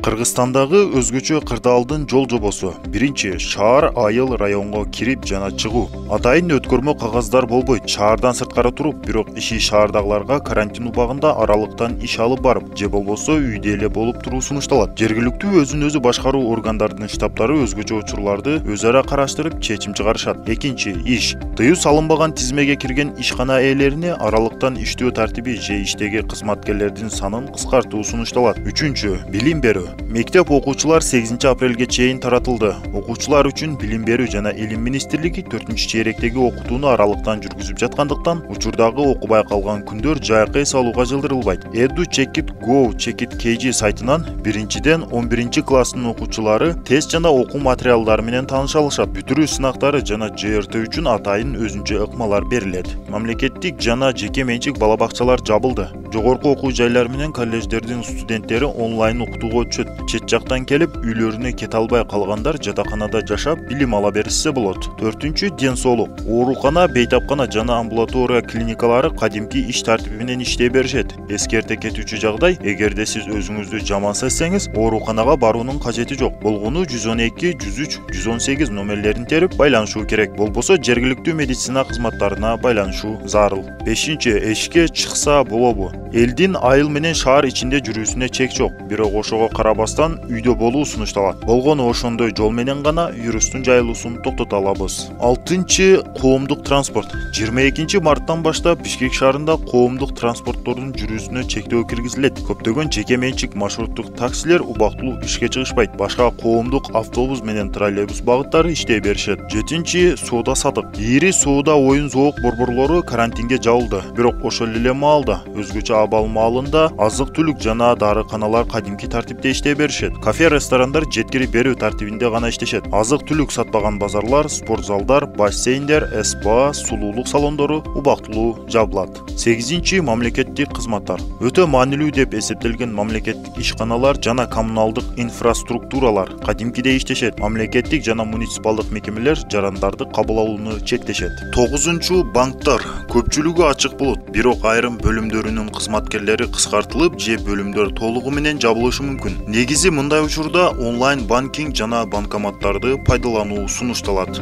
Кыргызстандагы өзгөчө кырдаалдын жол жобосу. Биринчи, шаар айыл районго кирип жана чыгуу. Атайын өткөрмө кагаздар болбойт. Шаардан сырткары туруп, бирок иши шаардагыларга карантин убагында аралыктан иш алып барып, же болбосо үйдө эле болуп туруу сунушталат. Жергиликтүү өзүн өзү башкаруу органдарынын штабтары өзгөчө учурларды өз ара караштырып, чечим чыгарышат. Экинчи, иш. Тыюу салынбаган тизмеге кирген ишкана ээлерине аралыктан иштөө тартиби же иштеги кызматкерлердин санын кыскартуу сунушталат. Үчүнчү, билим берүү. Мектеп окуучулар 8 апрелге чейин таратылды. Окуучулар үчүн билим берүү жана илим министрлиги 4-чейректеги окутууну аралыктан жүргүзүп жаткандыктан, учурдагы окубай калган күндөр жайкы эс алууга жылдырылбайт. Edu Check It Go Check It KG сайтынан 1-ден 11 класстын окуучулары тест жана окуу материалдары менен тааныша алышат. Бүтүрүү сынактары жана ЖРТ үчүн атайын өзүнчө ыкмалар берилет. Мамлекеттик жана жеке менчик бала бакчалар жабылды. Жогорку окуу жайлар менен коллеждердин студенттери онлайн окутууга өтүшөт. Чет жактан келип, үйлөрүнө кете албай калгандар жатаканада жашап, билим ала беришсе болот. 4-чү, ден соолук. Оорукана, бейтапкана жана амбулатория клиникалары кадимки иш тартиби менен иштей беришет. Эскерте кетүүчү жагдай, эгерде сиз өзүңүздү жаман сезсеңиз, ооруканага баруунун кажети жок. Болгону 112, 103, 118 номерлерин терип байланышуу керек. Болбосо жергиликтүү медицина кызматтарына байланышуу зарыл. 5-чи, эшикке чыкса болобу? Элдин айыл менен шаар ичинде жүрүүсүнө чек жок. Бирок ошого карабастан үйдө болуу сунушталат. Болгону ошондой жол менен гана вирустун жайылуусун токтото алабыз. 6-чы, коомдук транспорт. 22 марттан баштап Бишкек шаарында коомдук транспорттордун жүрүүсүнө чектөө киргизилет. Көптөгөн жеке менчик маршруттук таксилер убактылуу ишке чыгышпайт. Башка коомдук автобус менен троллейбус багыттары иштей беришет. 7-чи, соода сатык. Ири соода оюн зоок борборлору карантинге жабылды. Бирок ошол эле маалда өзгөчө абал маалында азык-түлүк жана дарыканалар кадимки тартипте иштей беришет. Кафе, ресторандар жеткирип берүү тартибинде гана иштешет. Азык-түлүк сатпаган базарлар, спорт залдар, бассейндер, спа, сулуулук салондору убактылуу жабылат. 8-чи, мамлекеттик кызматтар. Өтө маанилүү деп эсептелген мамлекеттик ишканалар жана коммуналдык инфраструктуралар кадимкидей иштешет. Мамлекеттик жана муниципалдык мекемелер жарандарды кабыл алууну чектешет. 9-чу, банктар. Көпчүлүгү ачык болот, бирок айрым бөлүмдөрүнүн кызматкерлери кыскартылып же бөлүмдөр толугу менен жабылышы мүмкүн. Негизи мындай учурда онлайн банкинг жана банкоматтарды пайдалануу сунушталат.